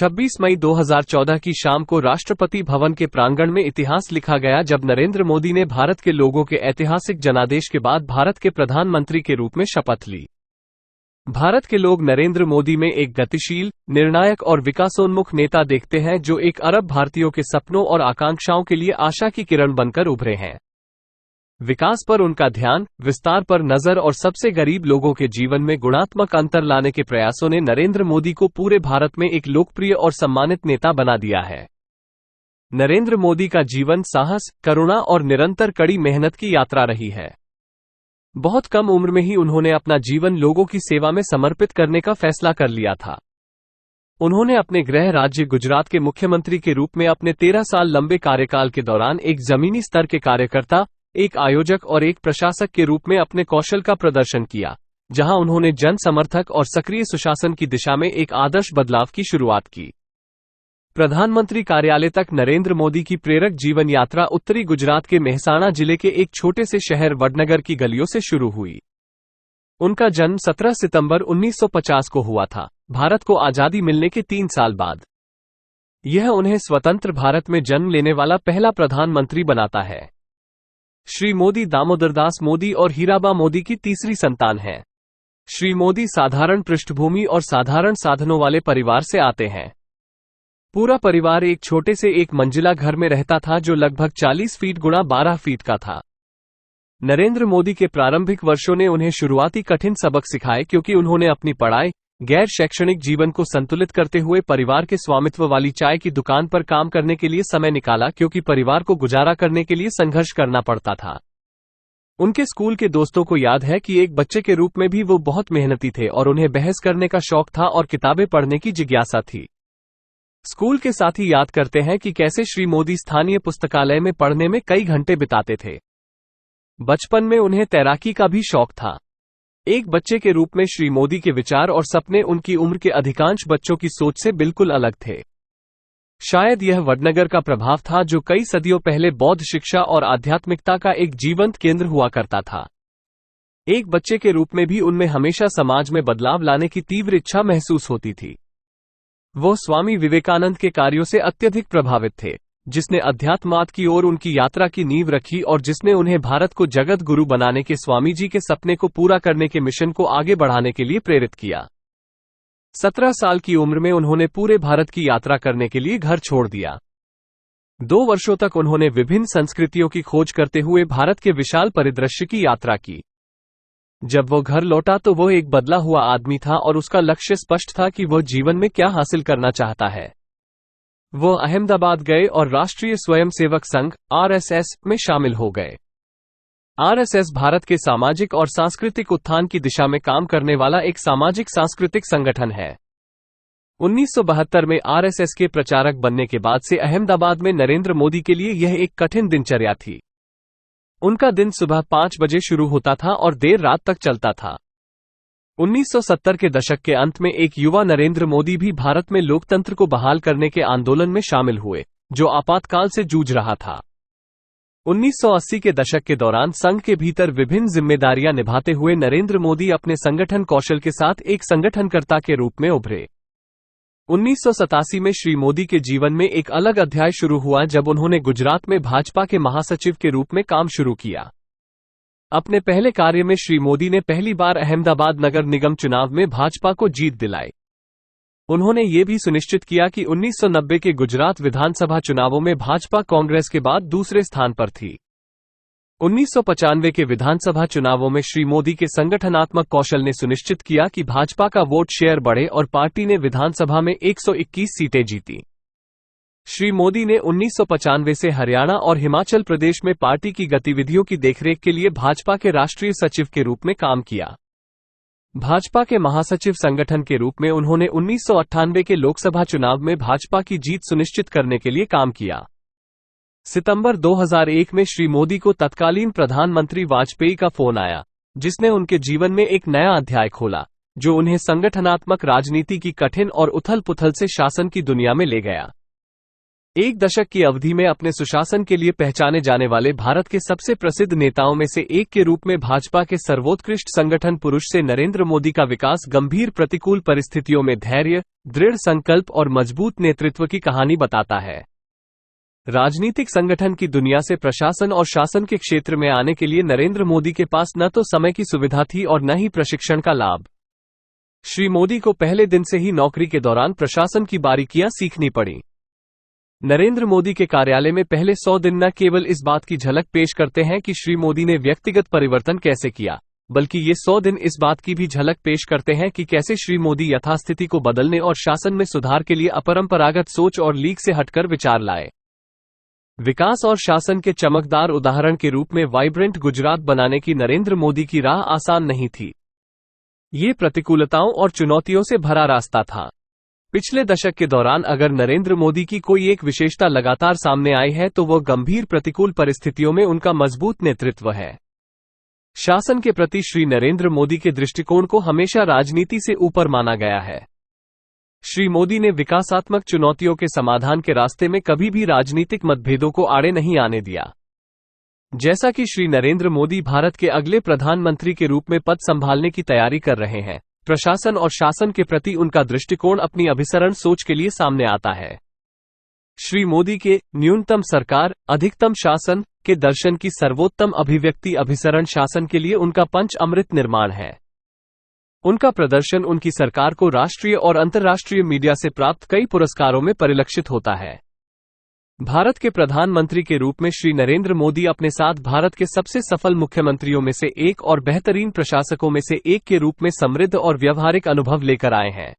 26 मई 2014 की शाम को राष्ट्रपति भवन के प्रांगण में इतिहास लिखा गया जब नरेंद्र मोदी ने भारत के लोगों के ऐतिहासिक जनादेश के बाद भारत के प्रधानमंत्री के रूप में शपथ ली। भारत के लोग नरेंद्र मोदी में एक गतिशील, निर्णायक और विकासोन्मुख नेता देखते हैं जो 1 अरब भारतीयों के सपनों और आकांक्षाओं के लिए आशा की किरण बनकर उभरे हैं। विकास पर उनका ध्यान, विस्तार पर नजर और सबसे गरीब लोगों के जीवन में गुणात्मक अंतर लाने के प्रयासों ने नरेंद्र मोदी को पूरे भारत में एक लोकप्रिय और सम्मानित नेता बना दिया है। नरेंद्र मोदी का जीवन साहस, करुणा और निरंतर कड़ी मेहनत की यात्रा रही है। बहुत कम उम्र में ही उन्होंने अपना जीवन लोगों की सेवा में समर्पित करने का फैसला कर लिया था। उन्होंने अपने गृह राज्य गुजरात के मुख्यमंत्री के रूप में अपने 13 साल लंबे कार्यकाल के दौरान एक जमीनी स्तर के कार्यकर्ता, एक आयोजक और एक प्रशासक के रूप में अपने कौशल का प्रदर्शन किया, जहां उन्होंने जन समर्थक और सक्रिय सुशासन की दिशा में एक आदर्श बदलाव की शुरुआत की। प्रधानमंत्री कार्यालय तक नरेंद्र मोदी की प्रेरक जीवन यात्रा उत्तरी गुजरात के मेहसाणा जिले के एक छोटे से शहर वडनगर की गलियों से शुरू हुई। उनका जन्म 17 सितंबर 1950 को हुआ था, भारत को आजादी मिलने के 3 साल बाद। यह उन्हें स्वतंत्र भारत में जन्म लेने वाला पहला प्रधानमंत्री बनाता है। श्री मोदी दामोदरदास मोदी और हीराबा मोदी की तीसरी संतान हैं। श्री मोदी साधारण पृष्ठभूमि और साधारण साधनों वाले परिवार से आते हैं। पूरा परिवार एक छोटे से 1 मंजिला घर में रहता था जो लगभग 40 फीट गुणा 12 फीट का था। नरेंद्र मोदी के प्रारंभिक वर्षों ने उन्हें शुरुआती कठिन सबक सिखाए क्योंकि उन्होंने अपनी पढ़ाई, गैर शैक्षणिक जीवन को संतुलित करते हुए परिवार के स्वामित्व वाली चाय की दुकान पर काम करने के लिए समय निकाला क्योंकि परिवार को गुजारा करने के लिए संघर्ष करना पड़ता था। उनके स्कूल के दोस्तों को याद है कि एक बच्चे के रूप में भी वो बहुत मेहनती थे और उन्हें बहस करने का शौक था और किताबें पढ़ने की जिज्ञासा थी। स्कूल के साथी याद करते हैं कि कैसे श्री मोदी स्थानीय पुस्तकालय में पढ़ने में कई घंटे बिताते थे। बचपन में उन्हें तैराकी का भी शौक था। एक बच्चे के रूप में श्री मोदी के विचार और सपने उनकी उम्र के अधिकांश बच्चों की सोच से बिल्कुल अलग थे। शायद यह वडनगर का प्रभाव था जो कई सदियों पहले बौद्ध शिक्षा और आध्यात्मिकता का एक जीवंत केंद्र हुआ करता था। एक बच्चे के रूप में भी उनमें हमेशा समाज में बदलाव लाने की तीव्र इच्छा महसूस होती थी। वो स्वामी विवेकानंद के कार्यों से अत्यधिक प्रभावित थे, जिसने अध्यात्माद की ओर उनकी यात्रा की नींव रखी और जिसने उन्हें भारत को जगत गुरु बनाने के स्वामी जी के सपने को पूरा करने के मिशन को आगे बढ़ाने के लिए प्रेरित किया। 17 साल की उम्र में उन्होंने पूरे भारत की यात्रा करने के लिए घर छोड़ दिया। 2 वर्षों तक उन्होंने विभिन्न संस्कृतियों की खोज करते हुए भारत के विशाल परिदृश्य की यात्रा की। जब वो घर लौटा तो वो एक बदला हुआ आदमी था और उसका लक्ष्य स्पष्ट था कि वो जीवन में क्या हासिल करना चाहता है। वो अहमदाबाद गए और राष्ट्रीय स्वयंसेवक संघ (आरएसएस) में शामिल हो गए। आरएसएस भारत के सामाजिक और सांस्कृतिक उत्थान की दिशा में काम करने वाला एक सामाजिक सांस्कृतिक संगठन है। 1972 में आरएसएस के प्रचारक बनने के बाद से अहमदाबाद में नरेंद्र मोदी के लिए यह एक कठिन दिनचर्या थी। उनका दिन सुबह 5 बजे शुरू होता था और देर रात तक चलता था। 1970 के दशक के अंत में एक युवा नरेंद्र मोदी भी भारत में लोकतंत्र को बहाल करने के आंदोलन में शामिल हुए, जो आपातकाल से जूझ रहा था। 1980 के दशक के दौरान संघ के भीतर विभिन्न जिम्मेदारियां निभाते हुए नरेंद्र मोदी अपने संगठन कौशल के साथ एक संगठनकर्ता के रूप में उभरे। 1987 में श्री मोदी के जीवन में एक अलग अध्याय शुरू हुआ जब उन्होंने गुजरात में भाजपा के महासचिव के रूप में काम शुरू किया। अपने पहले कार्य में श्री मोदी ने पहली बार अहमदाबाद नगर निगम चुनाव में भाजपा को जीत दिलाई। उन्होंने ये भी सुनिश्चित किया कि 1990 के गुजरात विधानसभा चुनावों में भाजपा कांग्रेस के बाद दूसरे स्थान पर थी। 1995 के विधानसभा चुनावों में श्री मोदी के संगठनात्मक कौशल ने सुनिश्चित किया कि भाजपा का वोट शेयर बढ़े और पार्टी ने विधानसभा में 121 सीटें जीती। श्री मोदी ने 1995 से हरियाणा और हिमाचल प्रदेश में पार्टी की गतिविधियों की देखरेख के लिए भाजपा के राष्ट्रीय सचिव के रूप में काम किया। भाजपा के महासचिव संगठन के रूप में उन्होंने 1998 के लोकसभा चुनाव में भाजपा की जीत सुनिश्चित करने के लिए काम किया। सितंबर 2001 में श्री मोदी को तत्कालीन प्रधानमंत्री वाजपेयी का फोन आया, जिसने उनके जीवन में एक नया अध्याय खोला, जो उन्हें संगठनात्मक राजनीति की कठिन और उथल-पुथल से शासन की दुनिया में ले गया। एक दशक की अवधि में अपने सुशासन के लिए पहचाने जाने वाले भारत के सबसे प्रसिद्ध नेताओं में से एक के रूप में भाजपा के सर्वोत्कृष्ट संगठन पुरुष से नरेंद्र मोदी का विकास गंभीर प्रतिकूल परिस्थितियों में धैर्य, दृढ़ संकल्प और मजबूत नेतृत्व की कहानी बताता है। राजनीतिक संगठन की दुनिया से प्रशासन और शासन के क्षेत्र में आने के लिए नरेंद्र मोदी के पास न तो समय की सुविधा थी और न ही प्रशिक्षण का लाभ। श्री मोदी को पहले दिन से ही नौकरी के दौरान प्रशासन की बारीकियां सीखनी पड़ी। नरेंद्र मोदी के कार्यालय में पहले 100 दिन न केवल इस बात की झलक पेश करते हैं कि श्री मोदी ने व्यक्तिगत परिवर्तन कैसे किया, बल्कि ये 100 दिन इस बात की भी झलक पेश करते हैं कि कैसे श्री मोदी यथास्थिति को बदलने और शासन में सुधार के लिए अपरंपरागत सोच और लीक से हटकर विचार लाए। विकास और शासन के चमकदार उदाहरण के रूप में वाइब्रेंट गुजरात बनाने की नरेंद्र मोदी की राह आसान नहीं थी। ये प्रतिकूलताओं और चुनौतियों से भरा रास्ता था। पिछले दशक के दौरान अगर नरेंद्र मोदी की कोई एक विशेषता लगातार सामने आई है तो वह गंभीर प्रतिकूल परिस्थितियों में उनका मजबूत नेतृत्व है। शासन के प्रति श्री नरेंद्र मोदी के दृष्टिकोण को हमेशा राजनीति से ऊपर माना गया है। श्री मोदी ने विकासात्मक चुनौतियों के समाधान के रास्ते में कभी भी राजनीतिक मतभेदों को आड़े नहीं आने दिया। जैसा कि श्री नरेंद्र मोदी भारत के अगले प्रधानमंत्री के रूप में पद संभालने की तैयारी कर रहे हैं, प्रशासन और शासन के प्रति उनका दृष्टिकोण अपनी अभिसरण सोच के लिए सामने आता है। श्री मोदी के न्यूनतम सरकार, अधिकतम शासन के दर्शन की सर्वोत्तम अभिव्यक्ति अभिसरण शासन के लिए उनका पंच अमृत निर्माण है। उनका प्रदर्शन उनकी सरकार को राष्ट्रीय और अंतर्राष्ट्रीय मीडिया से प्राप्त कई पुरस्कारों में परिलक्षित होता है। भारत के प्रधानमंत्री के रूप में श्री नरेंद्र मोदी अपने साथ भारत के सबसे सफल मुख्यमंत्रियों में से एक और बेहतरीन प्रशासकों में से एक के रूप में समृद्ध और व्यवहारिक अनुभव लेकर आए हैं।